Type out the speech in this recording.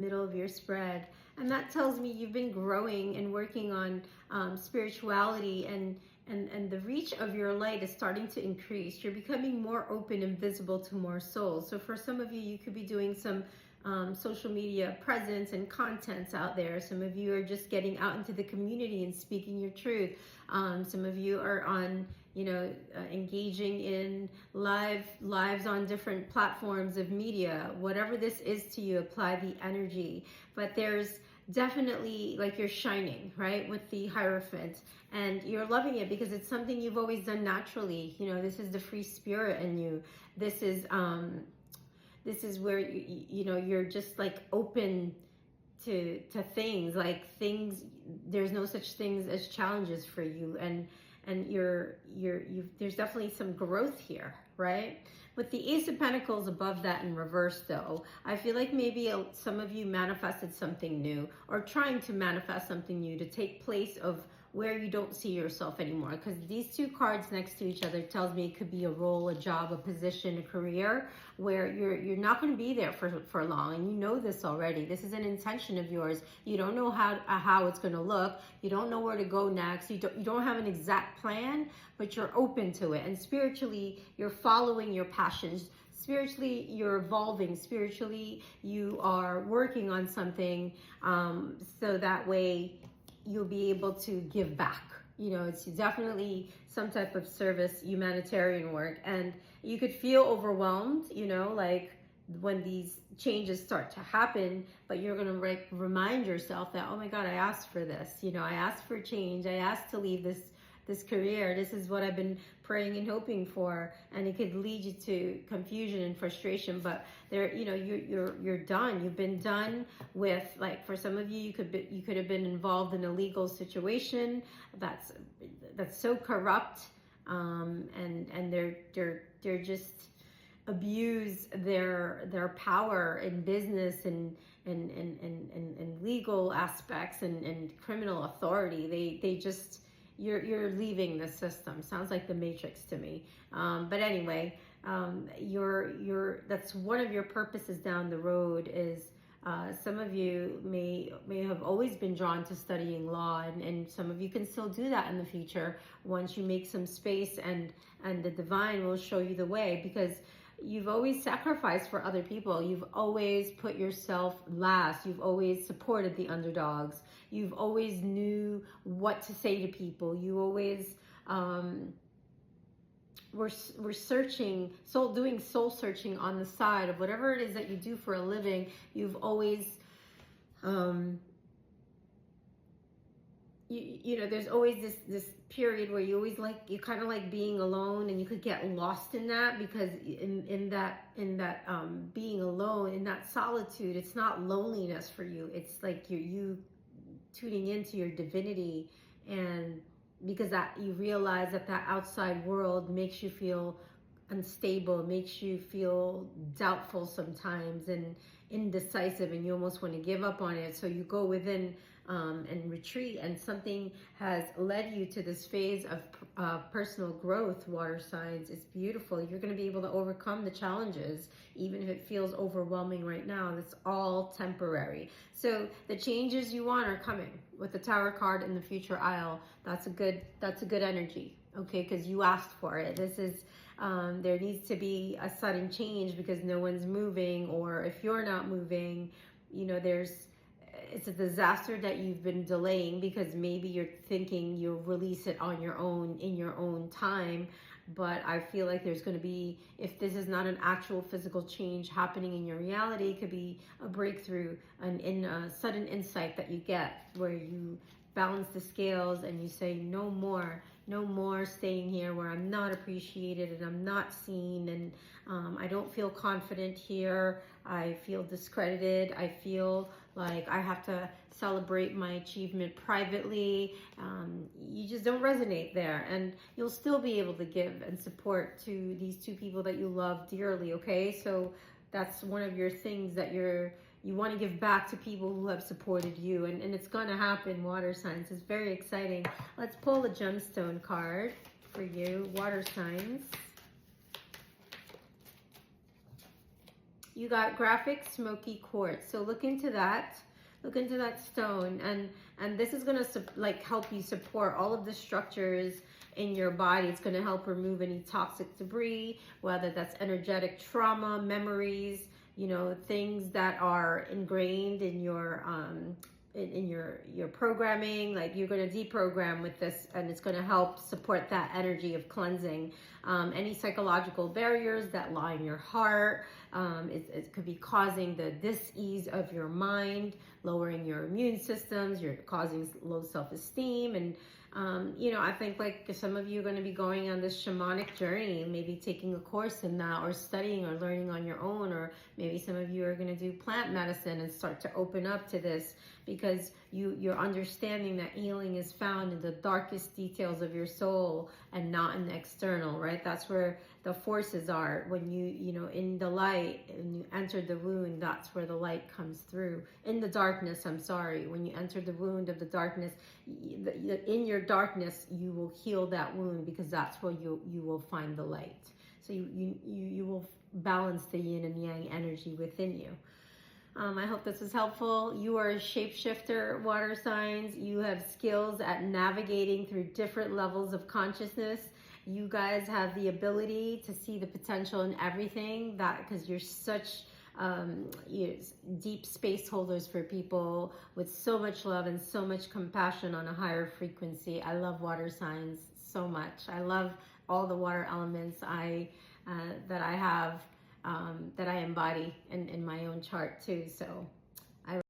middle of your spread, and that tells me you've been growing and working on spirituality, and the reach of your light is starting to increase. You're becoming more open and visible to more souls. So for some of you, you could be doing some social media presence and contents out there. Some of you are just getting out into the community and speaking your truth. Some of you are on, engaging in lives on different platforms of media. Whatever this is to you, apply the energy. But there's definitely, like, you're shining, right, with the Hierophant, and you're loving it because it's something you've always done naturally. This is the free spirit in you. This is where you're just like open to things, there's no such things as challenges for you, and there's definitely some growth here, right? With the Ace of Pentacles above that in reverse, though, I feel like maybe some of you manifested something new, or trying to manifest something new to take place of where you don't see yourself anymore. Because these two cards next to each other tells me it could be a role, a job, a position, a career where you're not going to be there for long, and you know this already. This is an intention of yours. You don't know how it's going to look. You don't know where to go next. You don't have an exact plan, but you're open to it. And spiritually, you're following your passions. Spiritually, you're evolving. Spiritually, you are working on something, so that way you'll be able to give back. It's definitely some type of service, humanitarian work, and you could feel overwhelmed, like when these changes start to happen, but you're going to remind yourself that, oh my God, I asked for this. I asked for change. I asked to leave this career. This is what I've been praying and hoping for, and it could lead you to confusion and frustration. But you're done. You've been done with, like, for some of you, you could have been involved in a legal situation that's so corrupt, and they're just abuse their power in business and legal aspects and criminal authority. They just You're leaving the system. Sounds like the Matrix to me. But anyway, that's one of your purposes down the road. Is some of you may have always been drawn to studying law, and some of you can still do that in the future once you make some space, and the divine will show you the way, because you've always sacrificed for other people. You've always put yourself last. You've always supported the underdogs. You've always knew what to say to people. You always were searching, doing soul searching on the side of whatever it is that you do for a living. You've always, there's always this period where you kind of like being alone, and you could get lost in that, because in that being alone, in that solitude, it's not loneliness for you. It's like you tuning into your divinity, and because that you realize that outside world makes you feel unstable, makes you feel doubtful sometimes and indecisive, and you almost want to give up on it. So you go within and retreat, and something has led you to this phase of personal growth, water signs. It's beautiful. You're going to be able to overcome the challenges, even if it feels overwhelming right now. It's all temporary. So the changes you want are coming with the Tower card in the future aisle. That's a good energy, okay? Because you asked for it. This is there needs to be a sudden change because no one's moving, or if you're not moving, it's a disaster that you've been delaying because maybe you're thinking you'll release it on your own in your own time. But I feel like there's going to be, if this is not an actual physical change happening in your reality, it could be a breakthrough, a sudden insight that you get where you balance the scales and you say, no more staying here where I'm not appreciated and I'm not seen, and I don't feel confident here. I feel discredited. I feel like I have to celebrate my achievement privately. You just don't resonate there, and you'll still be able to give and support to these two people that you love dearly, okay? So that's one of your things that you want to give back to people who have supported you, and it's going to happen, water signs. It's very exciting. Let's pull the gemstone card for you, water signs. You got graphic smoky quartz. So look into that. Look into that stone, and this is gonna like help you support all of the structures in your body. It's gonna help remove any toxic debris, whether that's energetic trauma, memories, you know, things that are ingrained in your in your programming. Like, you're going to deprogram with this, and it's going to help support that energy of cleansing any psychological barriers that lie in your heart. It could be causing the dis-ease of your mind, lowering your immune systems. You're causing low self-esteem. And you know, I think like some of you are going to be going on this shamanic journey, maybe taking a course in that, or studying or learning on your own, or maybe some of you are going to do plant medicine and start to open up to this, because you're understanding that healing is found in the darkest details of your soul and not in the external, right? That's where the forces are. When you know, in the light, and you enter the wound, that's where the light comes through. In the darkness, I'm sorry, when you enter the wound of the darkness, in your darkness, you will heal that wound, because that's where you will find the light. So you will balance the yin and yang energy within you. I hope this is helpful. You are a shapeshifter, water signs. You have skills at navigating through different levels of consciousness. You guys have the ability to see the potential in everything, that because you're such deep space holders for people with so much love and so much compassion on a higher frequency. I love water signs so much. I love all the water elements that I have, that I embody in my own chart too. So